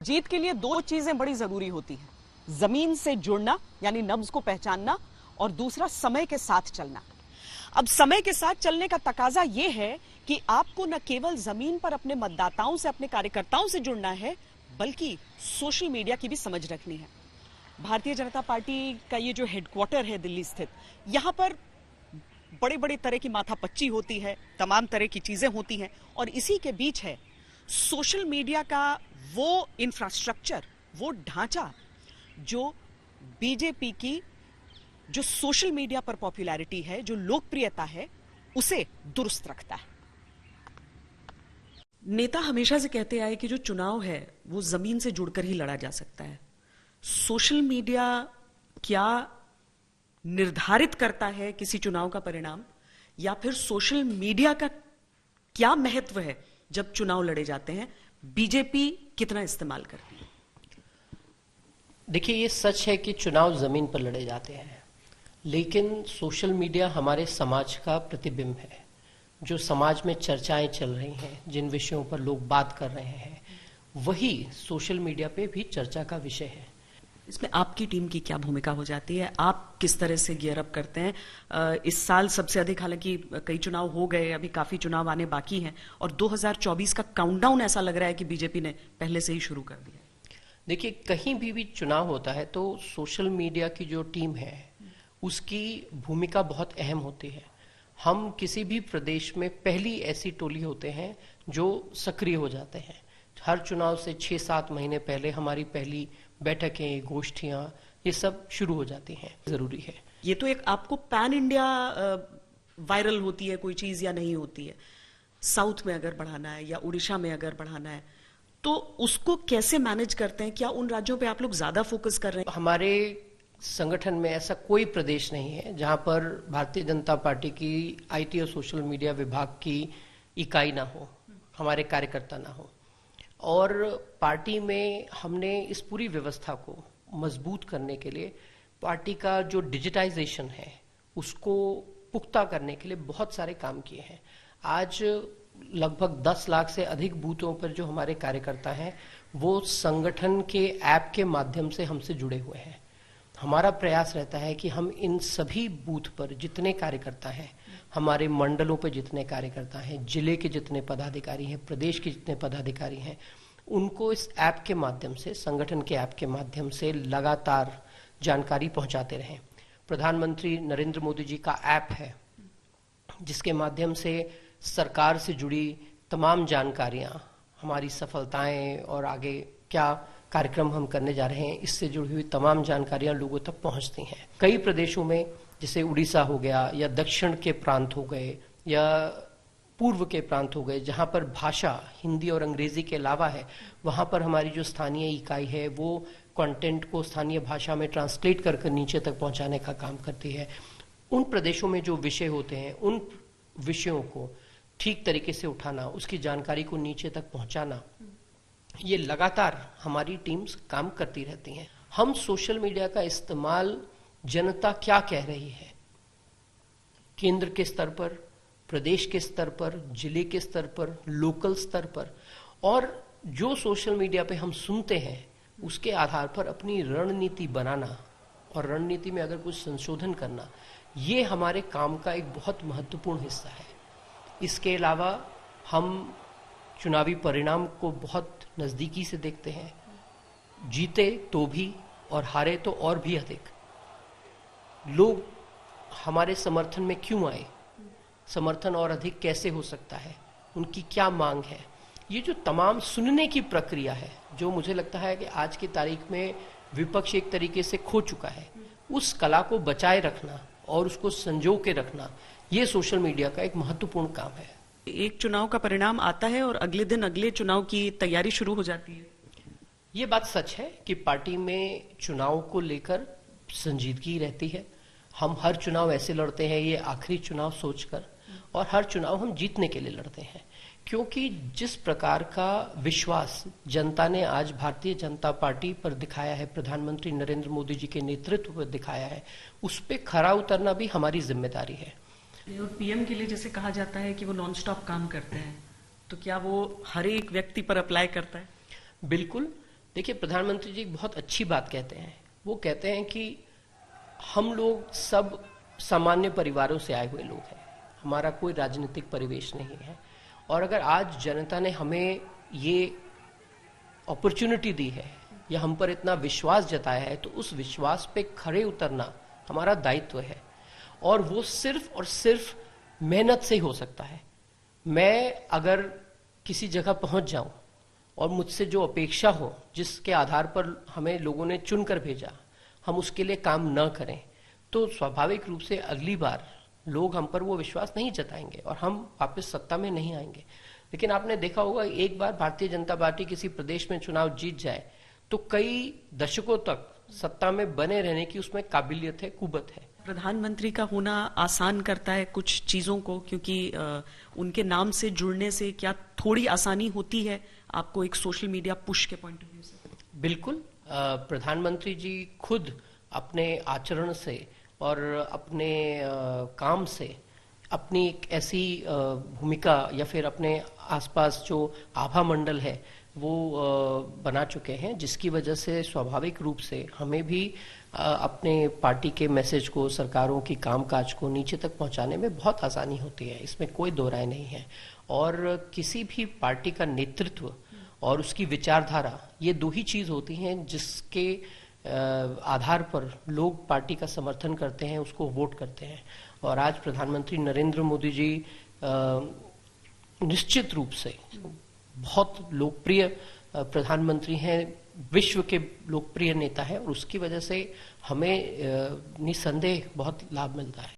जीत के लिए दो चीजें बड़ी जरूरी होती हैं। जमीन से जुड़ना यानी नब्ज को पहचानना और दूसरा समय के साथ चलना। अब समय के साथ चलने का तकाजा यह है कि आपको न केवल जमीन पर अपने मतदाताओं से, अपने कार्यकर्ताओं से जुड़ना है, बल्कि सोशल मीडिया की भी समझ रखनी है। भारतीय जनता पार्टी का ये जो हेडक्वार्टर है दिल्ली स्थित, यहां पर बड़े बड़े तरह की माथापच्ची होती है, तमाम तरह की चीजें होती हैं और इसी के बीच है सोशल मीडिया का वो इंफ्रास्ट्रक्चर, वो ढांचा जो बीजेपी की जो सोशल मीडिया पर पॉपुलैरिटी है, जो लोकप्रियता है, उसे दुरुस्त रखता है। नेता हमेशा से कहते आए कि जो चुनाव है वो जमीन से जुड़कर ही लड़ा जा सकता है। सोशल मीडिया क्या निर्धारित करता है किसी चुनाव का परिणाम, या फिर सोशल मीडिया का क्या महत्व है जब चुनाव लड़े जाते हैं? बीजेपी कितना इस्तेमाल करती है? देखिए, ये सच है कि चुनाव जमीन पर लड़े जाते हैं, लेकिन सोशल मीडिया हमारे समाज का प्रतिबिंब है। जो समाज में चर्चाएं चल रही हैं, जिन विषयों पर लोग बात कर रहे हैं, वही सोशल मीडिया पे भी चर्चा का विषय है। इसमें आपकी टीम की क्या भूमिका हो जाती है? आप किस तरह से गियर अप करते हैं? इस साल सबसे अधिक, हालांकि कई चुनाव हो गए, अभी काफी चुनाव आने बाकी हैं और 2024 का काउंटडाउन ऐसा लग रहा है कि बीजेपी ने पहले से ही शुरू कर दिया। देखिए, कहीं भी चुनाव होता है तो सोशल मीडिया की जो टीम है उसकी भूमिका बहुत अहम होती है। हम किसी भी प्रदेश में पहली ऐसी टोली होते हैं जो सक्रिय हो जाते हैं। हर चुनाव से 6-7 महीने पहले हमारी पहली बैठकें, गोष्ठियां, ये सब शुरू हो जाती हैं। जरूरी है। ये तो एक आपको पैन इंडिया वायरल होती है कोई चीज या नहीं होती है। साउथ में अगर बढ़ाना है या उड़ीसा में अगर बढ़ाना है तो उसको कैसे मैनेज करते हैं? क्या उन राज्यों पे आप लोग ज्यादा फोकस कर रहे हैं? हमारे संगठन में ऐसा कोई प्रदेश नहीं है जहां पर भारतीय जनता पार्टी की आईटी और सोशल मीडिया विभाग की इकाई ना हो, हमारे कार्यकर्ता ना हो। और पार्टी में हमने इस पूरी व्यवस्था को मजबूत करने के लिए पार्टी का जो डिजिटाइजेशन है उसको पुख्ता करने के लिए बहुत सारे काम किए हैं। आज लगभग 10 लाख से अधिक बूथों पर जो हमारे कार्यकर्ता हैं वो संगठन के ऐप के माध्यम से हमसे जुड़े हुए हैं। हमारा प्रयास रहता है कि हम इन सभी बूथ पर जितने कार्यकर्ता हैं, हमारे मंडलों पर जितने कार्यकर्ता हैं, जिले के जितने पदाधिकारी हैं, प्रदेश के जितने पदाधिकारी हैं, उनको इस ऐप के माध्यम से, संगठन के ऐप के माध्यम से लगातार जानकारी पहुंचाते रहें। प्रधानमंत्री नरेंद्र मोदी जी का ऐप है जिसके माध्यम से सरकार से जुड़ी तमाम जानकारियां, हमारी सफलताएं और आगे क्या कार्यक्रम हम करने जा रहे हैं, इससे जुड़ी हुई तमाम जानकारियां लोगों तक पहुंचती हैं। कई प्रदेशों में, जैसे उड़ीसा हो गया या दक्षिण के प्रांत हो गए या पूर्व के प्रांत हो गए, जहां पर भाषा हिंदी और अंग्रेजी के अलावा है, वहां पर हमारी जो स्थानीय इकाई है वो कंटेंट को स्थानीय भाषा में ट्रांसलेट कर नीचे तक पहुंचाने का काम करती है। उन प्रदेशों में जो विषय होते हैं, उन विषयों को ठीक तरीके से उठाना, उसकी जानकारी को नीचे तक पहुंचाना, ये लगातार हमारी टीम्स काम करती रहती हैं। हम सोशल मीडिया का इस्तेमाल जनता क्या कह रही है, केंद्र के स्तर पर, प्रदेश के स्तर पर, जिले के स्तर पर, लोकल स्तर पर, और जो सोशल मीडिया पे हम सुनते हैं उसके आधार पर अपनी रणनीति बनाना और रणनीति में अगर कुछ संशोधन करना, ये हमारे काम का एक बहुत महत्वपूर्ण हिस्सा है। इसके अलावा हम चुनावी परिणाम को बहुत नजदीकी से देखते हैं। जीते तो भी और हारे तो और भी अधिक। लोग हमारे समर्थन में क्यों आए, समर्थन और अधिक कैसे हो सकता है, उनकी क्या मांग है, ये जो तमाम सुनने की प्रक्रिया है, जो मुझे लगता है कि आज की तारीख में विपक्ष एक तरीके से खो चुका है, उस कला को बचाए रखना और उसको संजो के रखना, ये सोशल मीडिया का एक महत्वपूर्ण काम है। एक चुनाव का परिणाम आता है और अगले दिन अगले चुनाव की तैयारी शुरू हो जाती है। ये बात सच है कि पार्टी में चुनाव को लेकर संजीदगी रहती है। हम हर चुनाव ऐसे लड़ते हैं, ये आखिरी चुनाव सोचकर, और हर चुनाव हम जीतने के लिए लड़ते हैं, क्योंकि जिस प्रकार का विश्वास जनता ने आज भारतीय जनता पार्टी पर दिखाया है, प्रधानमंत्री नरेंद्र मोदी जी के नेतृत्व पर दिखाया है, उस पर खरा उतरना भी हमारी जिम्मेदारी है। और पीएम के लिए जैसे कहा जाता है कि वो नॉन स्टॉप काम करते हैं, तो क्या वो हर एक व्यक्ति पर अप्लाई करता है? बिल्कुल। देखिए, प्रधानमंत्री जी बहुत अच्छी बात कहते हैं। वो कहते हैं कि हम लोग सब सामान्य परिवारों से आए हुए लोग हैं, हमारा कोई राजनीतिक परिवेश नहीं है, और अगर आज जनता ने हमें ये अपॉर्चुनिटी दी है या हम पर इतना विश्वास जताया है, तो उस विश्वास पे खरे उतरना हमारा दायित्व है, और वो सिर्फ और सिर्फ मेहनत से ही हो सकता है। मैं अगर किसी जगह पहुंच जाऊं और मुझसे जो अपेक्षा हो, जिसके आधार पर हमें लोगों ने चुनकर भेजा, हम उसके लिए काम न करें, तो स्वाभाविक रूप से अगली बार लोग हम पर वो विश्वास नहीं जताएंगे और हम वापस सत्ता में नहीं आएंगे। लेकिन आपने देखा होगा, एक बार भारतीय जनता पार्टी किसी प्रदेश में चुनाव जीत जाए तो कई दशकों तक सत्ता में बने रहने की उसमें काबिलियत है, कुवत है। प्रधानमंत्री का होना आसान करता है कुछ चीजों को, क्योंकि उनके नाम से जुड़ने से क्या थोड़ी आसानी होती है आपको एक सोशल मीडिया पुश के पॉइंट ऑफ व्यू से? बिल्कुल। प्रधानमंत्री जी खुद अपने आचरण से और अपने काम से अपनी एक ऐसी भूमिका या फिर अपने आसपास जो आभा मंडल है वो बना चुके हैं, जिसकी वजह से स्वाभाविक रूप से हमें भी अपने पार्टी के मैसेज को, सरकारों की कामकाज को नीचे तक पहुंचाने में बहुत आसानी होती है। इसमें कोई दो राय नहीं है। और किसी भी पार्टी का नेतृत्व और उसकी विचारधारा, ये दो ही चीज होती हैं जिसके आधार पर लोग पार्टी का समर्थन करते हैं, उसको वोट करते हैं। और आज प्रधानमंत्री नरेंद्र मोदी जी निश्चित रूप से बहुत लोकप्रिय प्रधानमंत्री हैं, विश्व के लोकप्रिय नेता है, और उसकी वजह से हमें निसंदेह बहुत लाभ मिलता है।